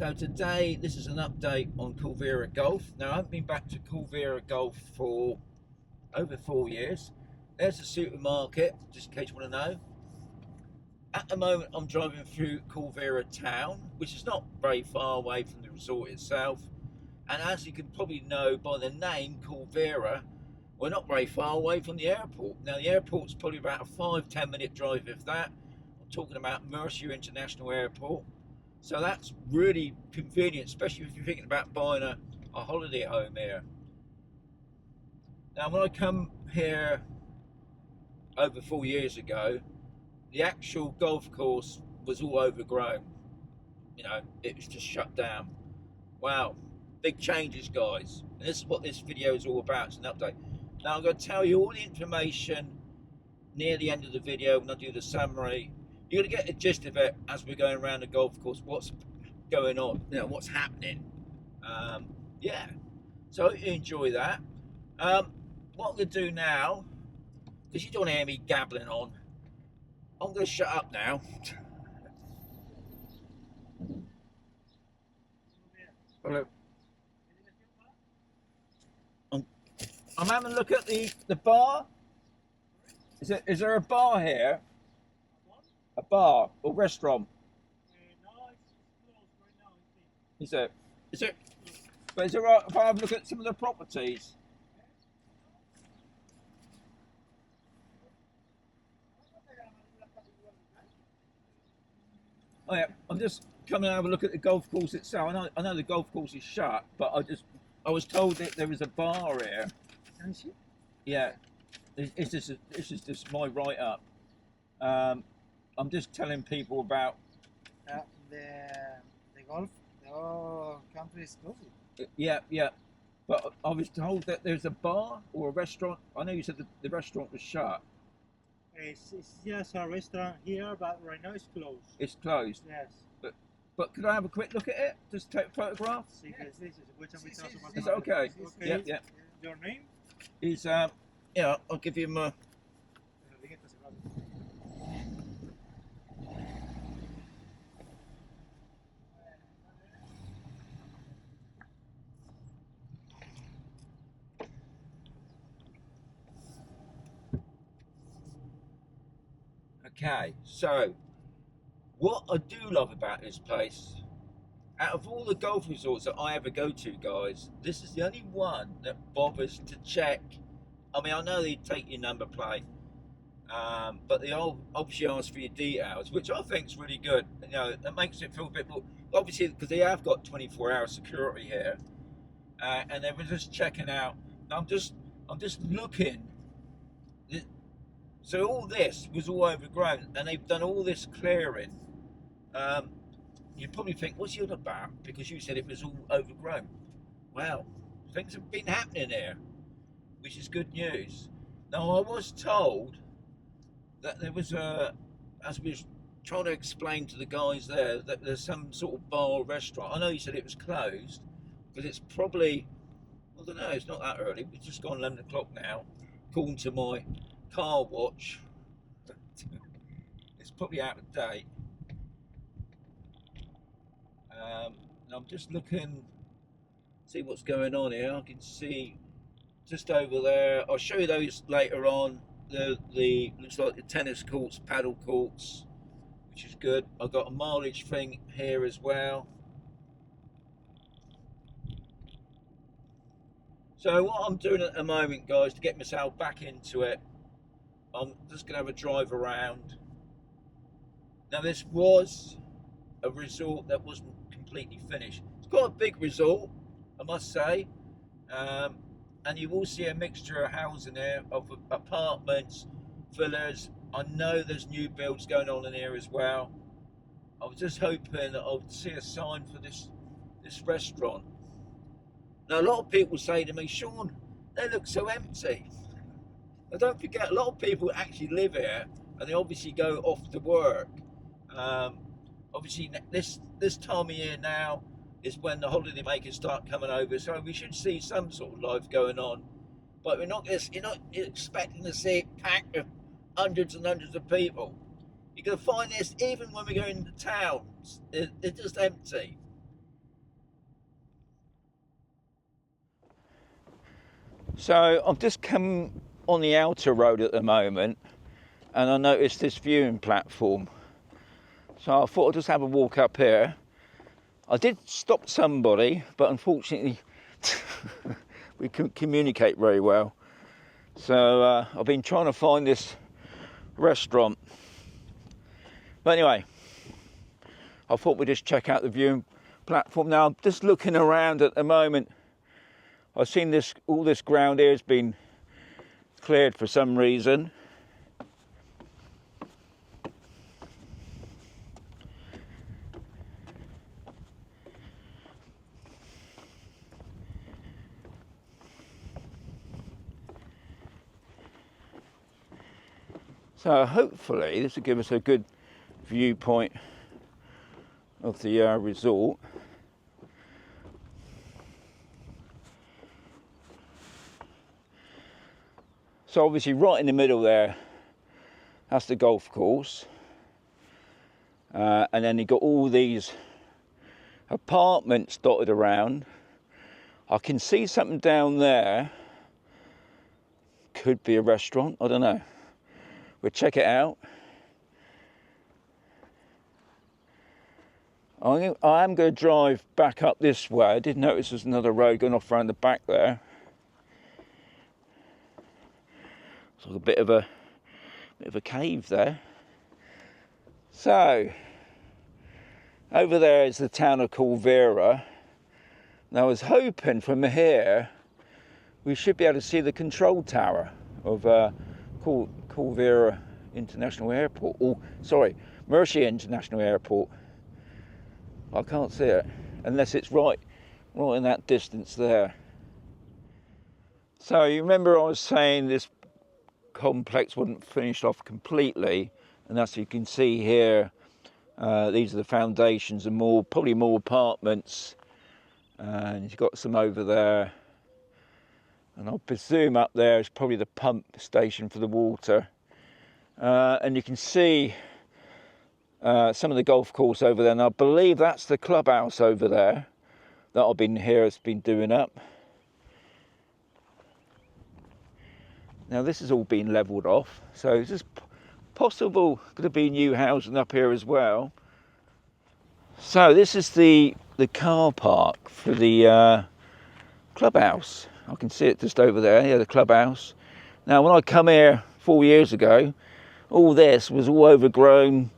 So today, this is an update on Corvera Golf. Now, I haven't been back to Corvera Golf for over 4 years. There's the supermarket, just in case you want to know. At the moment, I'm driving through Corvera town, which is not very far away from the resort itself. And as you can probably know by the name Corvera, we're not very far away from the airport. Now, the airport's probably about a 5-10 minute drive, if that. I'm talking about Murcia International Airport. So that's really convenient, especially if you're thinking about buying a holiday home here. Now, when I come here over 4 years ago, the actual golf course was all overgrown. You know, it was just shut down. Wow, big changes, guys. And this is what this video is all about. It's an update. Now, I'm going to tell you all the information near the end of the video when I do the summary. You're going to get the gist of it as we're going around the golf course, what's going on, you know, what's happening. Yeah, so you enjoy that. What I'm going to do now, because you don't want to hear me gabbling on, I'm going to shut up now. Hello. I'm having a look at the bar. Is there a bar here? A bar or restaurant? No, it's closed right now. Is it? But is it right if I have a look at some of the properties? Oh yeah, I'm just coming to have a look at the golf course itself. I know the golf course is shut, but I was told that there was a bar here. Yeah, this is just my write up. I'm just telling people about The golf, the whole country is closed. Yeah, but I was told that there's a bar or a restaurant. I know you said the restaurant was shut. It's just a restaurant here, but right now it's closed. It's closed. Yes. But could I have a quick look at it? Just take a photograph? Sí, Is that okay? Okay. Yeah. Your name? He's yeah, I'll give him a. Okay, so what I do love about this place, out of all the golf resorts that I ever go to, guys, this is the only one that bothers to check. I mean, I know they take your number plate, but they all obviously ask for your details, which I think is really good. You know, it makes it feel a bit more, obviously, because they have got 24-hour security here, and they were just checking out. I'm just looking. So all this was all overgrown, and they've done all this clearing. You'd probably think, what's he on about? Because you said it was all overgrown. Well, things have been happening here, which is good news. Now, I was told that there was as we was trying to explain to the guys there, that there's some sort of bar or restaurant. I know you said it was closed, because it's probably, I don't know, it's not that early. It's just gone 11 o'clock now, according to my car watch. It's probably out of date. And I'm just looking, see what's going on here. I can see just over there. I'll show you those later on. The looks like the tennis courts, paddle courts, which is good. I've got a mileage thing here as well. So what I'm doing at the moment, guys, to get myself back into it, I'm just going to have a drive around. Now, this was a resort that wasn't completely finished. It's quite a big resort, I must say. And you will see a mixture of housing there, of apartments, villas. I know there's new builds going on in here as well. I was just hoping that I would see a sign for this restaurant. Now, a lot of people say to me, Sean, they look so empty. Now, don't forget, a lot of people actually live here, and they obviously go off to work. Obviously, this time of year now is when the holiday makers start coming over, so we should see some sort of life going on. But you're not expecting to see it packed with hundreds and hundreds of people. You're going to find this even when we go into towns. They're just empty. So I've just come on the outer road at the moment, and I noticed this viewing platform. So I thought I'd just have a walk up here. I did stop somebody, but unfortunately we couldn't communicate very well. So I've been trying to find this restaurant. But anyway, I thought we'd just check out the viewing platform. Now I'm just looking around at the moment. I've seen this, all this ground here has been cleared for some reason. So hopefully this will give us a good viewpoint of the resort. So obviously right in the middle there, that's the golf course. And then you've got all these apartments dotted around. I can see something down there. Could be a restaurant, I don't know. We'll check it out. I am going to drive back up this way. I did notice there's another road going off around the back there. It's like a bit of a cave there. So over there is the town of Corvera. Now I was hoping from here we should be able to see the control tower of Corvera International Airport. Oh, sorry, Murcia International Airport. I can't see it unless it's right in that distance there. So you remember I was saying this complex wasn't finished off completely, and as you can see here, these are the foundations and probably more apartments, and you've got some over there, and I presume up there is probably the pump station for the water, and you can see some of the golf course over there, and I believe that's the clubhouse over there that I've been here, it's been doing up. Now this has all been levelled off, so it's just possible could have been new housing up here as well. So this is the car park for the clubhouse. I can see it just over there, yeah, the clubhouse. Now when I come here 4 years ago, all this was all overgrown.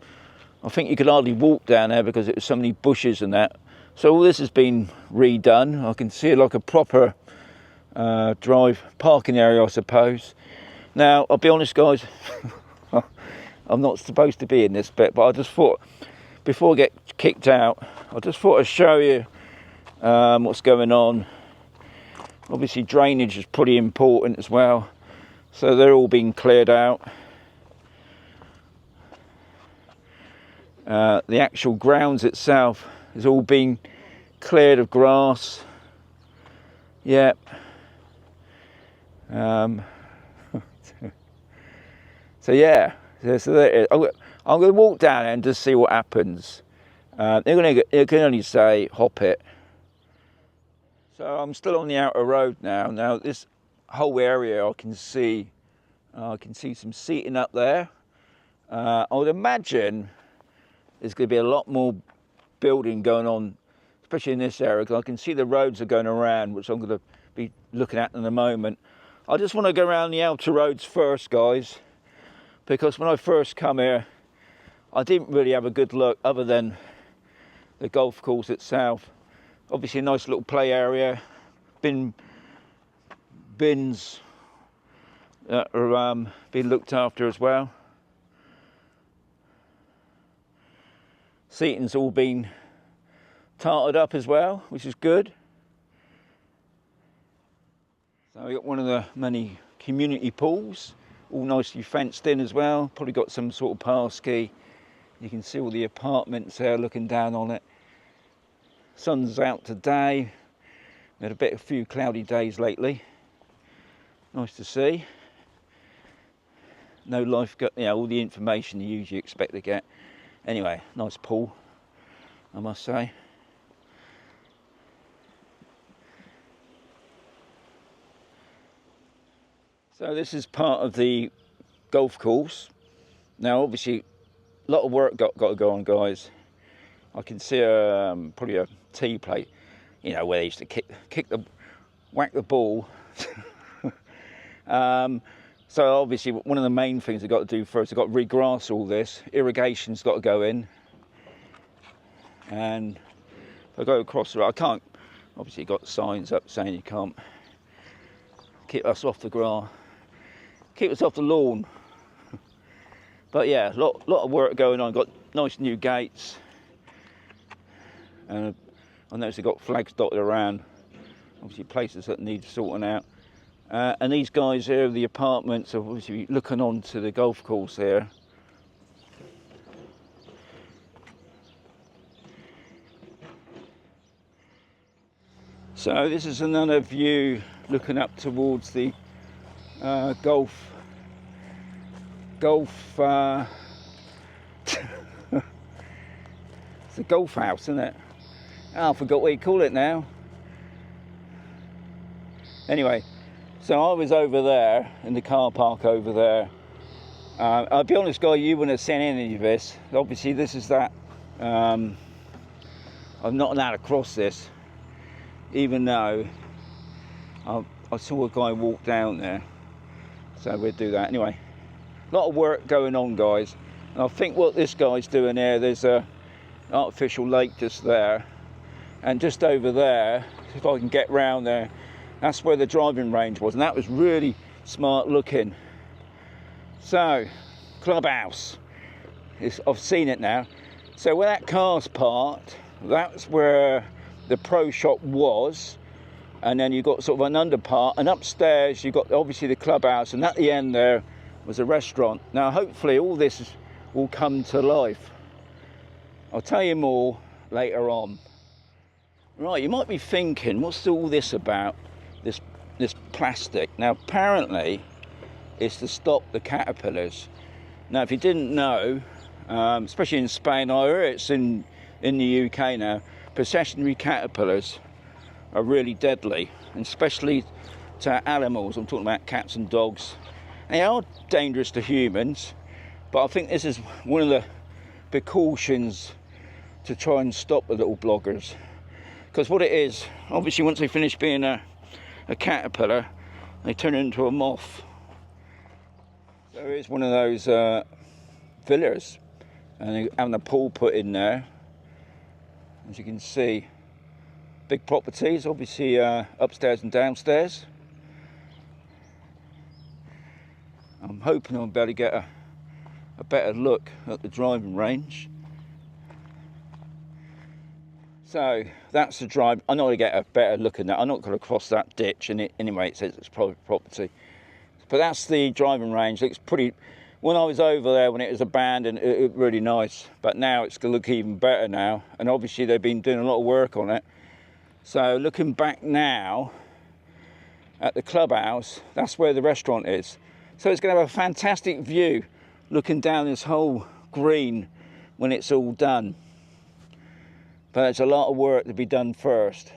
I think you could hardly walk down there because it was so many bushes and that. So all this has been redone. I can see it like a proper drive parking area, I suppose. Now I'll be honest guys, I'm not supposed to be in this bit, but I just thought before I get kicked out, I just thought I'd show you what's going on. Obviously drainage is pretty important as well, so they're all being cleared out. The actual grounds itself is all being cleared of grass. Yep. So yeah, so there it is. I'm going to walk down and just see what happens. You can only say hop it. So I'm still on the outer road now. Now this whole area I can see some seating up there. I would imagine there's going to be a lot more building going on, especially in this area, because I can see the roads are going around, which I'm going to be looking at in a moment. I just want to go around the outer roads first, guys, because when I first come here, I didn't really have a good look other than the golf course itself. Obviously a nice little play area, bins that are being looked after as well. Seating's all been tarted up as well, which is good. So we got one of the many community pools, all nicely fenced in as well. Probably got some sort of pass key. You can see all the apartments there looking down on it. Sun's out today. We had a few cloudy days lately. Nice to see. No life, all the information you usually expect to get. Anyway, nice pool, I must say. So this is part of the golf course. Now obviously a lot of work got to go on, guys. I can see probably a tee plate, you know, where they used to whack the ball. So obviously one of the main things they've got to do first, they've got to regrass all this. Irrigation's got to go in. And if I go across the road, I can't, obviously got signs up saying you can't keep us off the grass, keep us off the lawn. But yeah, lot of work going on. Got nice new gates. And I noticed they've got flags dotted around, obviously places that need sorting out. And these guys here, the apartments, are obviously looking on to the golf course here. So this is another view looking up towards the golf. It's a golf house, isn't it? Oh, I forgot what you call it now. Anyway, so I was over there in the car park over there. I'll be honest, guy, you wouldn't have seen any of this. Obviously, this is that. I'm not allowed to cross this, even though I saw a guy walk down there. So we'll do that anyway. A lot of work going on, guys. And I think what this guy's doing here, there's a artificial lake just there, and just over there, if I can get round there, that's where the driving range was, and that was really smart looking. So, clubhouse, I've seen it now. So where that car's parked, that's where the pro shop was, and then you've got sort of an underpart, and upstairs you've got obviously the clubhouse, and at the end there was a restaurant. Now hopefully all this will come to life. I'll tell you more later on. Right, you might be thinking, what's all this about, this plastic? Now apparently it's to stop the caterpillars. Now if you didn't know, especially in Spain, I heard it's in the UK now, processionary caterpillars are really deadly, and especially to animals. I'm talking about cats and dogs. They are dangerous to humans, but I think this is one of the precautions to try and stop the little bloggers. Because what it is, obviously once they finish being a caterpillar, they turn into a moth. There is one of those villas, and they're having a pool put in there. As you can see, big properties, obviously upstairs and downstairs. I'm hoping I'll be able to get a better look at the driving range. So that's the drive. I'm not going to get a better look at that. I'm not going to cross that ditch, and anyway it says it's private property. But that's the driving range. Looks pretty. When I was over there when it was abandoned, it looked really nice. But now it's going to look even better now, and obviously they've been doing a lot of work on it. So looking back now at the clubhouse, that's where the restaurant is. So it's going to have a fantastic view looking down this whole green when it's all done. But it's a lot of work to be done first.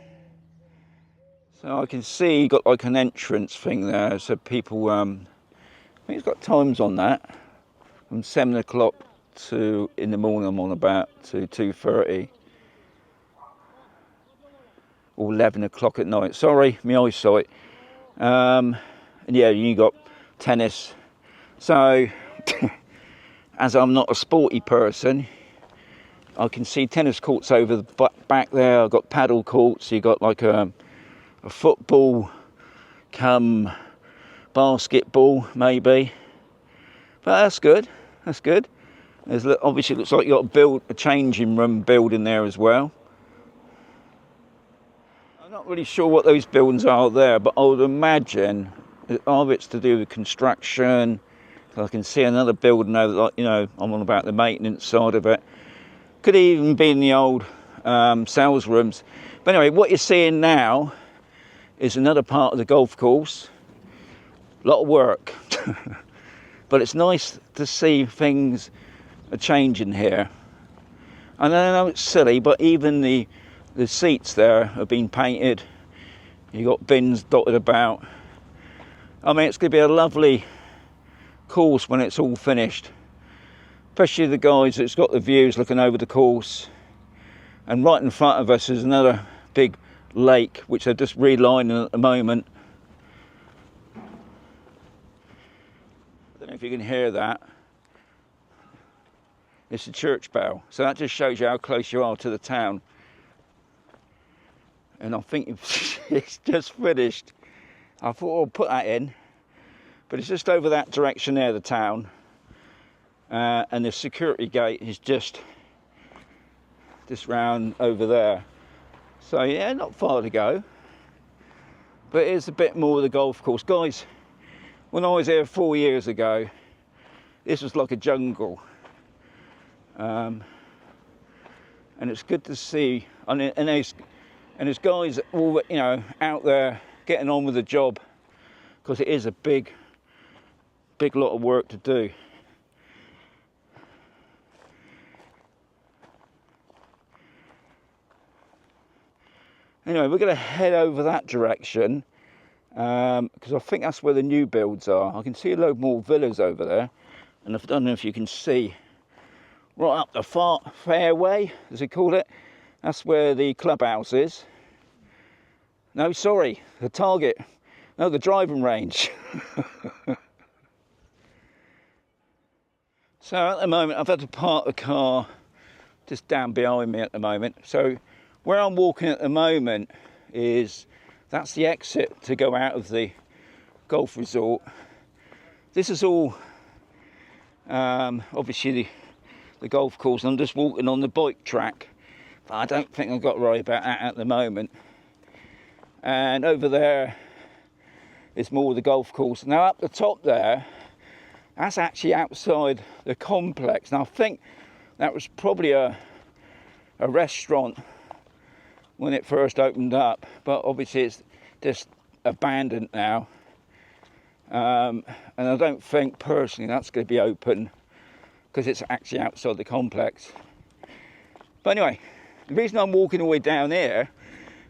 So I can see you've got like an entrance thing there, so people, I think it's got times on that. From 7 o'clock to in the morning I'm on about to 2:30. Or 11 o'clock at night. Sorry, my eyesight. And yeah, you got tennis. So, as I'm not a sporty person, I can see tennis courts over the back there. I've got paddle courts. You've got like a football come basketball maybe. But that's good. That's good. There's obviously looks like you've got to build a changing room building there as well. I'm not really sure what those buildings are there, but I would imagine either it's to do with construction. I can see another building over, like, you know, I'm on about the maintenance side of it. Could even be in the old sales rooms. But anyway, what you're seeing now is another part of the golf course. A lot of work. But it's nice to see things are changing here. And I know it's silly, but even the seats there have been painted. You've got bins dotted about. I mean, it's going to be a lovely course when it's all finished. Especially the guys that's got the views looking over the course. And right in front of us is another big lake, which they're just relining at the moment. I don't know if you can hear that. It's a church bell. So that just shows you how close you are to the town. And I think it's just finished. I thought I'll put that in. But it's just over that direction there, the town. And the security gate is just round over there. So yeah, not far to go. But it is a bit more of the golf course. Guys, when I was here 4 years ago, this was like a jungle. And it's good to see, and there's guys all, you know, out there getting on with the job, because it is a big lot of work to do. Anyway, we're going to head over that direction, because I think that's where the new builds are. I can see a load more villas over there, and I don't know if you can see right up the fairway, as they call it. That's where the clubhouse is. No, sorry, the target. No, the driving range. So at the moment, I've had to park the car just down behind me at the moment. So where I'm walking at the moment that's the exit to go out of the golf resort. This is all obviously the golf course. I'm just walking on the bike track, but I don't think I've got to worry about that at the moment. And over there is more of the golf course. Now up the top there, that's actually outside the complex. Now I think that was probably a restaurant when it first opened up, but obviously it's just abandoned now. And I don't think personally that's going to be open, because it's actually outside the complex. But anyway, the reason I'm walking all the way down here,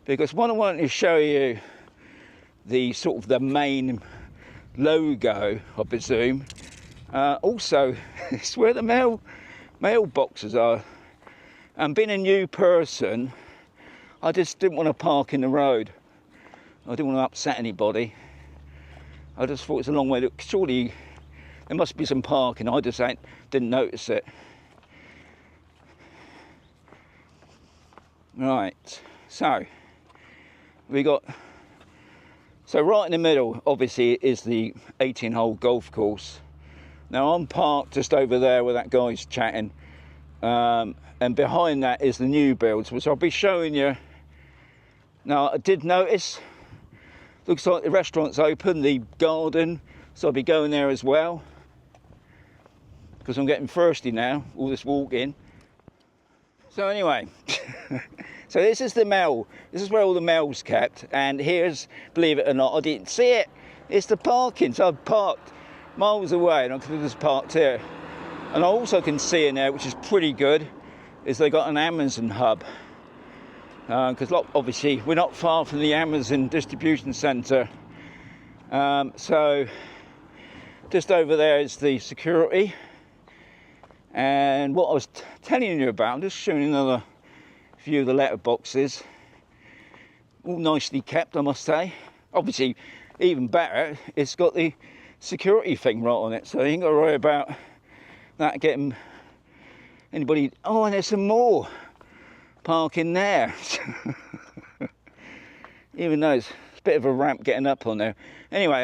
because what I wanted to show you, the sort of the main logo, I presume. Also, it's where the mailboxes are. And being a new person, I just didn't want to park in the road. I didn't want to upset anybody. I just thought it's a long way to, surely there must be some parking. I just didn't notice it. Right, so so right in the middle, obviously, is the 18-hole golf course. Now I'm parked just over there where that guy's chatting, and behind that is the new builds, which I'll be showing you. Now I did notice, looks like the restaurant's open, the garden, so I'll be going there as well, because I'm getting thirsty now, all this walking. So anyway, so this is the mail. This is where all the mail's kept. And here's, believe it or not, I didn't see it. It's the parking. So I've parked miles away and I could have just parked here. And I also can see in there, which is pretty good, is they got an Amazon hub. Because obviously we're not far from the Amazon distribution centre. So just over there is the security. And what I was telling you about, I'm just showing you another view of the letterboxes. All nicely kept, I must say. Obviously, even better, it's got the security thing right on it, so you ain't got to worry about that getting anybody. Oh, and there's some more parking there. Even though it's a bit of a ramp getting up on there. Anyway,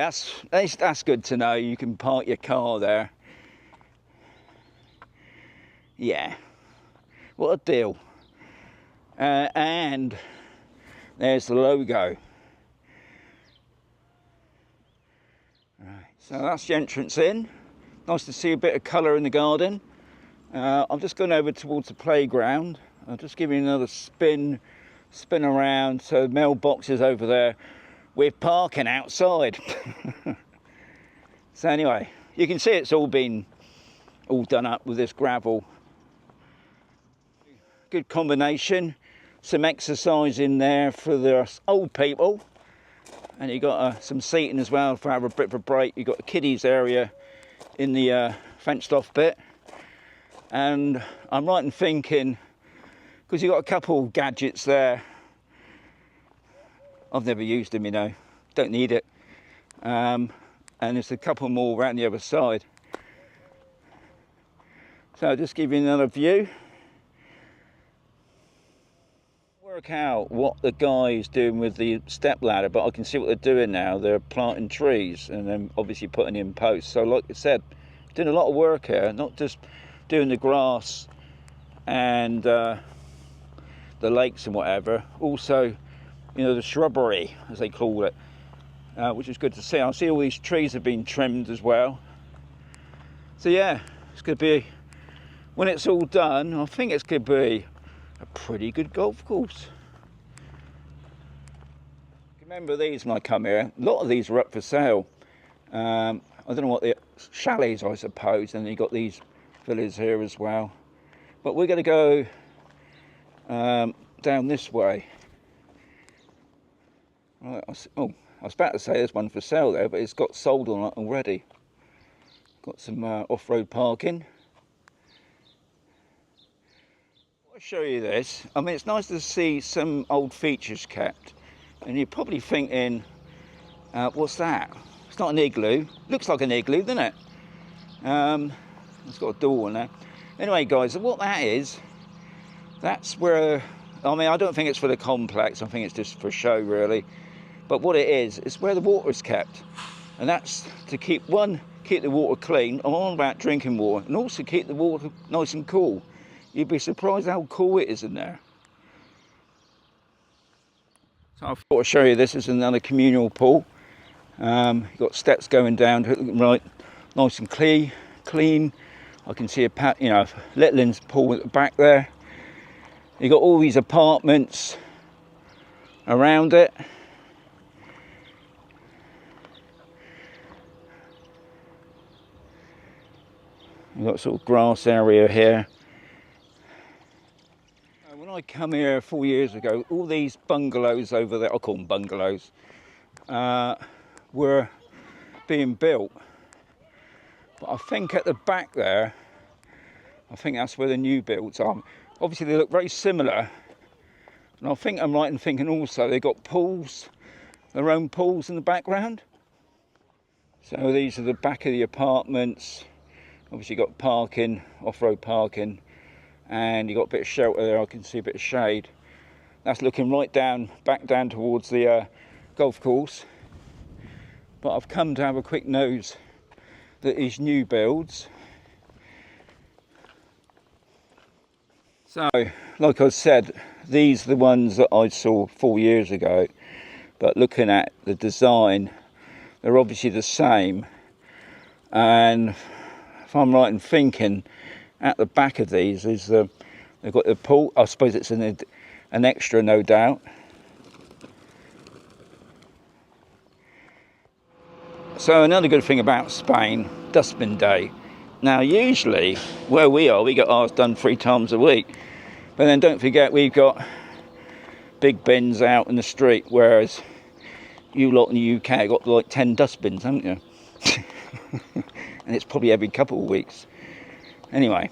that's good to know. You can park your car there. Yeah, what a deal. And there's the logo. Right, so that's the entrance in. Nice to see a bit of colour in the garden. I'm just going over towards the playground. I'll just give you another spin around. So the mailbox is over there. We're parking outside. So anyway, you can see it's all been done up with this gravel. Good combination. Some exercise in there for the old people. and you got some seating as well for have a bit of a break. You got a kiddies area in the fenced off bit, and I'm right in thinking, because you've got a couple gadgets there. I've never used them, you know, don't need it. And there's a couple more around the other side. So I'll just give you another view. Work out what the guy's doing with the step ladder, but I can see what they're doing now. They're planting trees and then obviously putting in posts. So like I said, doing a lot of work here, not just doing the grass and the lakes and whatever, also, you know, the shrubbery, as they call it, which is good to see. I see all these trees have been trimmed as well. So yeah, it's going to be, when it's all done, I think it's going to be a pretty good golf course. Remember these when I come here, a lot of these are up for sale. I don't know what the chalets, I suppose, and you got these villas here as well. But we're going to go down this way. Right, oh, I was about to say there's one for sale there, but it's got sold on it already. Got some off-road parking. I'll show you this. I mean, it's nice to see some old features kept. And you're probably thinking, what's that? It's not an igloo. Looks like an igloo, doesn't it? It's got a door in there. Anyway, guys, what that is, that's where, I mean, I don't think it's for the complex. I think it's just for show, really. But what it is, it's where the water is kept. And that's to keep the water clean. I'm on about drinking water. And also keep the water nice and cool. You'd be surprised how cool it is in there. So I thought I'd show you this. Is another communal pool. You've got steps going down to it, right, nice and clean. I can see a Litland's pool at the back there. You've got all these apartments around it. You've got sort of grass area here. When I come here 4 years ago, all these bungalows over there, I call them bungalows, were being built. But I think at the back there, I think that's where the new builds are. Obviously they look very similar. And I think I'm right in thinking also they've got pools, their own pools in the background. So these are the back of the apartments. Obviously got parking, off-road parking, and you got a bit of shelter there. I can see a bit of shade. That's looking right down, back down towards the golf course. But I've come to have a quick nose at these new builds. So, like I said, these are the ones that I saw 4 years ago. But looking at the design, they're obviously the same. And if I'm right in thinking, at the back of these is they've got the pool. I suppose it's an extra, no doubt. So another good thing about Spain, dustbin day. Now usually where we are, we get ours done 3 times a week. But then don't forget we've got big bins out in the street, whereas you lot in the UK got like 10 dustbins, haven't you? And it's probably every couple of weeks. Anyway,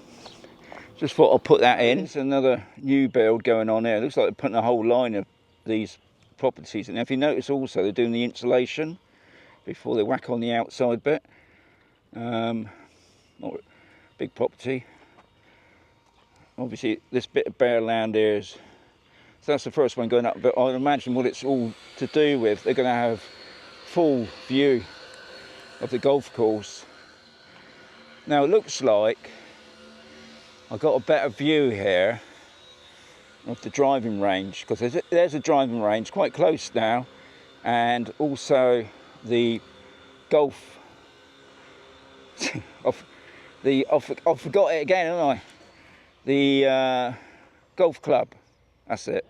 just thought I'll put that in. It's another new build going on here. It looks like they're putting a whole line of these properties. And if you notice also, they're doing the insulation before they whack on the outside bit. Not a big property. Obviously, this bit of bare land here is, so that's the first one going up. But I imagine what it's all to do with, they're going to have full view of the golf course. Now it looks like I've got a better view here of the driving range, because there's a driving range quite close now, and also the golf. I forgot it again, haven't I? The golf club. That's it.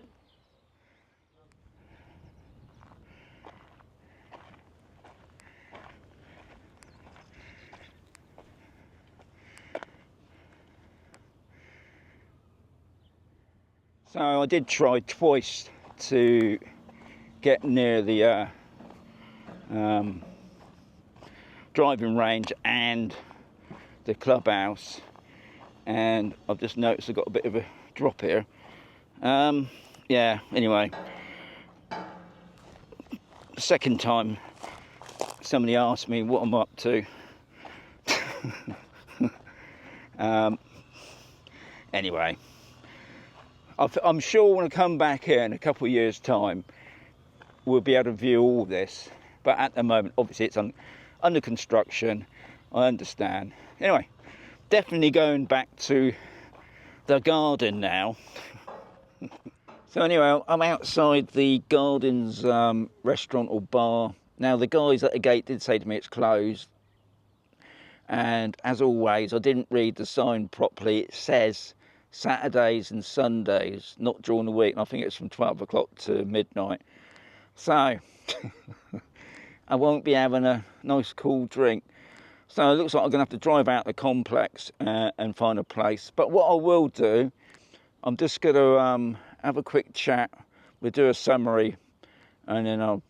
So I did try twice to get near the driving range and the clubhouse, and I've just noticed I've got a bit of a drop here. Yeah, anyway, second time somebody asked me what I'm up to. Anyway, I'm sure when I come back here in a couple of years' time, we'll be able to view all this. But at the moment, obviously, it's under construction. I understand. Anyway, definitely going back to the garden now. So anyway, I'm outside the Gardens restaurant or bar. Now, the guys at the gate did say to me it's closed. And as always, I didn't read the sign properly. It says Saturdays and Sundays, not during the week. And I think it's from 12 o'clock to midnight. So I won't be having a nice cool drink. So it looks like I'm going to have to drive out the complex and find a place. But what I will do, I'm just going to have a quick chat. We'll do a summary and then I'll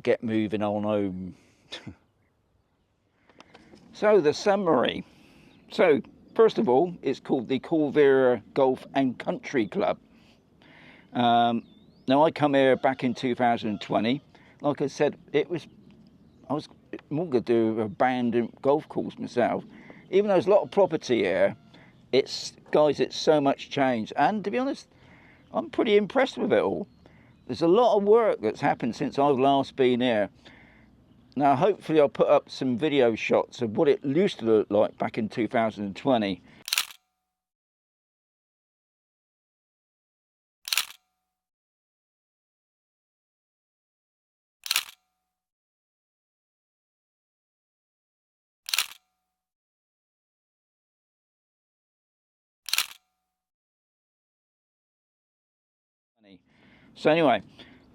get moving on home. So the summary. So first of all, it's called the Corvera Golf and Country Club. Now I come here back in 2020. Like I said, I was more going to do a abandoned golf course myself. Even though there's a lot of property here, it's so much change. And to be honest, I'm pretty impressed with it all. There's a lot of work that's happened since I've last been here. Now, hopefully I'll put up some video shots of what it used to look like back in 2020. So anyway,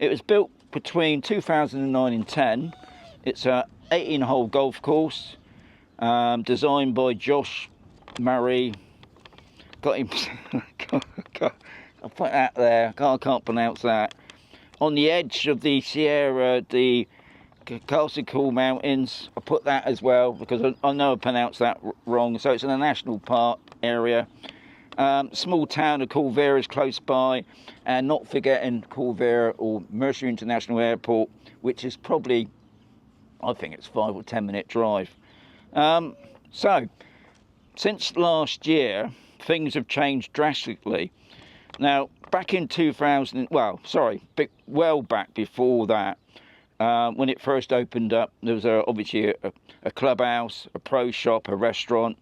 it was built between 2009 and 10. It's a 18-hole golf course, designed by Josh Murray. Got him. I'll put that there. I can't pronounce that. On the edge of the Sierra, the Castle Mountains. I put that as well because I know I pronounced that wrong. So it's in a national park area. Small town of Corvera is close by, and not forgetting Corvera or Murcia International Airport, which is probably, I think it's 5 or 10 minute drive. So since last year, things have changed drastically. Now, back in 2000, well back before that, when it first opened up, there was obviously a clubhouse, a pro shop, a restaurant,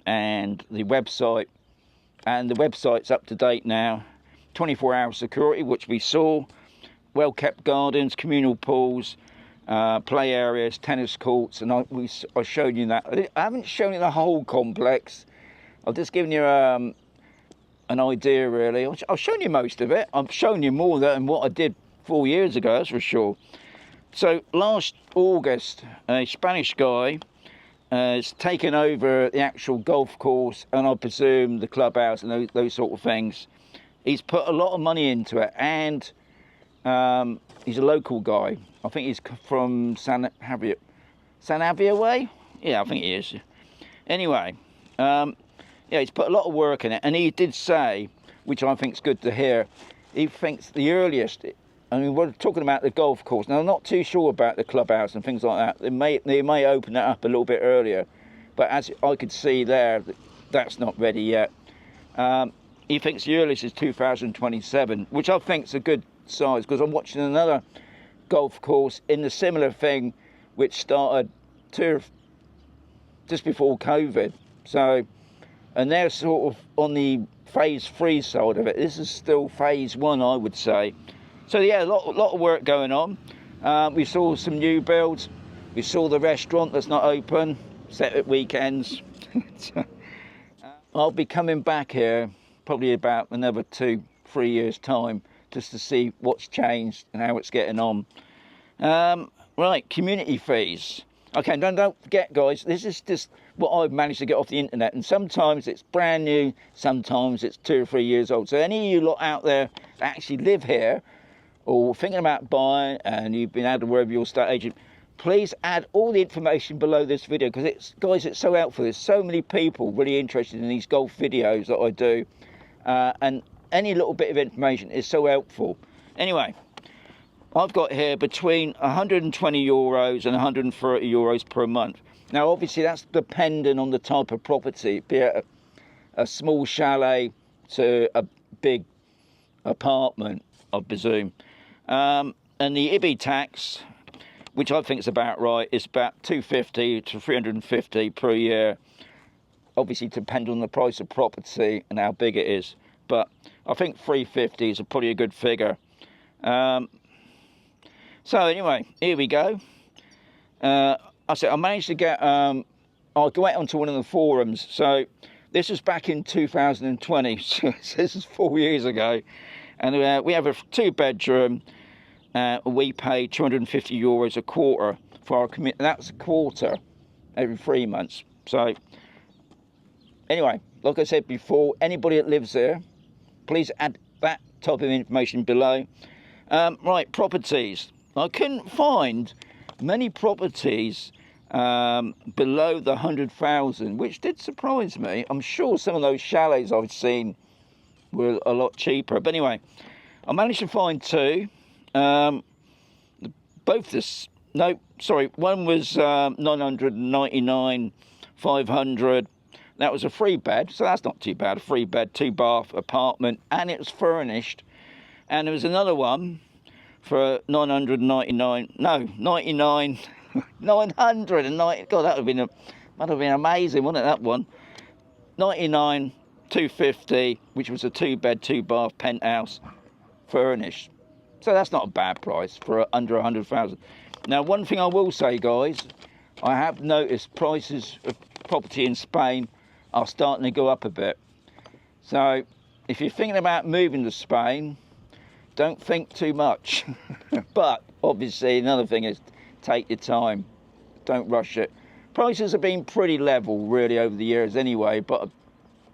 and the website. And the website's up to date now. 24-hour security, which we saw. Well-kept gardens, communal pools, play areas, tennis courts, and I showed you that. I haven't shown you the whole complex. I've just given you an idea, really. I've shown you most of it. I've shown you more than what I did 4 years ago, that's for sure. So last August, a Spanish guy has taken over the actual golf course, and I presume the clubhouse and those sort of things. He's put a lot of money into it, and he's a local guy. I think he's from San Javier way? Yeah, I think he is. Anyway, yeah, he's put a lot of work in it, and he did say, which I think is good to hear, he thinks the earliest, I mean, we're talking about the golf course. Now, I'm not too sure about the clubhouse and things like that. They may open it up a little bit earlier, but as I could see there, that's not ready yet. He thinks the earliest is 2027, which I think is a good size, because I'm watching another golf course in the similar thing, which started just before COVID. So, and they're sort of on the phase 3 side of it. This is still phase 1, I would say. So yeah, a lot of work going on. We saw some new builds. We saw the restaurant that's not open, set at weekends. I'll be coming back here probably about another 2-3 years time, just to see what's changed and how it's getting on. Right, community fees. Okay, don't forget, guys, this is just what I've managed to get off the internet, and sometimes it's brand new, sometimes it's 2 or 3 years old. So any of you lot out there that actually live here, or thinking about buying and you've been added wherever your estate agent, please add all the information below this video, because it's, guys, it's so helpful. There's so many people really interested in these golf videos that I do, and any little bit of information is so helpful. Anyway, I've got here between 120 euros and 130 euros per month. Now, obviously, that's dependent on the type of property, be it a small chalet to a big apartment, I presume. And the IBI tax, which I think is about right, is about 250 to 350 per year. Obviously, depending on the price of property and how big it is. But I think 350 is probably a good figure. So anyway, here we go. I said I managed to get. I went onto one of the forums. So this was back in 2020. So this is 4 years ago, and we have a 2-bedroom. We pay 250 euros a quarter for our commit. That's a quarter every 3 months. So anyway, like I said before, anybody that lives there, please add that type of information below. Right, properties. I couldn't find many properties below the 100,000, which did surprise me. I'm sure some of those chalets I've seen were a lot cheaper. But anyway, I managed to find 2. Both this, no, sorry, one was 999, 500. That was a 3-bed, so that's not too bad. A 3-bed, 2-bath apartment, and it was furnished. And there was another one for 999, no, 99, 990. God, that would have been amazing, wouldn't it? That one, 99, 250, which was a 2-bed, 2-bath penthouse, furnished. So that's not a bad price for under 100,000. Now, one thing I will say, guys, I have noticed prices of property in Spain are starting to go up a bit. So if you're thinking about moving to Spain, don't think too much. But obviously another thing is take your time, don't rush it. Prices have been pretty level really over the years anyway, but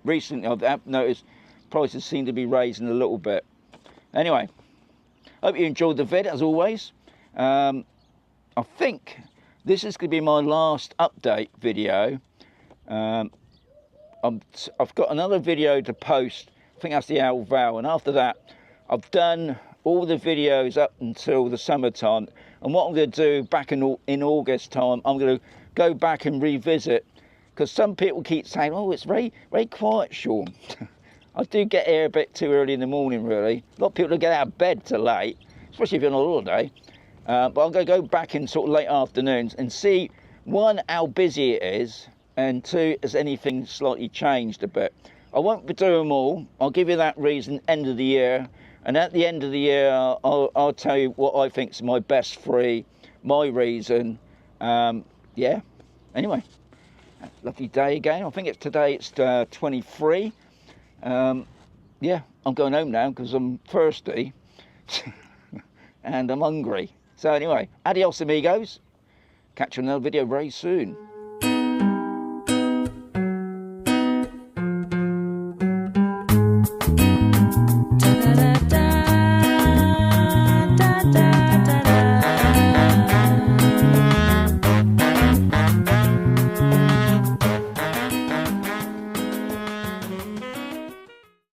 recently I've noticed prices seem to be raising a little bit. Anyway, hope you enjoyed the vid as always. I think this is going to be my last update video. I've got another video to post. I think that's the Alval, and after that I've done all the videos up until the summertime, and what I'm going to do back in August time, I'm going to go back and revisit, because some people keep saying, oh, it's very, very quiet, Sean. I do get here a bit too early in the morning, really. A lot of people don't get out of bed till late, especially if you're on a holiday. But I'm going to go back in sort of late afternoons and see, 1, how busy it is, and 2, has anything slightly changed a bit. I won't be doing them all. I'll give you that reason end of the year. And at the end of the year, I'll tell you what I think is my best 3, my reason. Yeah. Anyway, lovely day again. I think today it's 23. Yeah, I'm going home now because I'm thirsty and I'm hungry. So anyway, adios amigos. Catch you in another video very soon.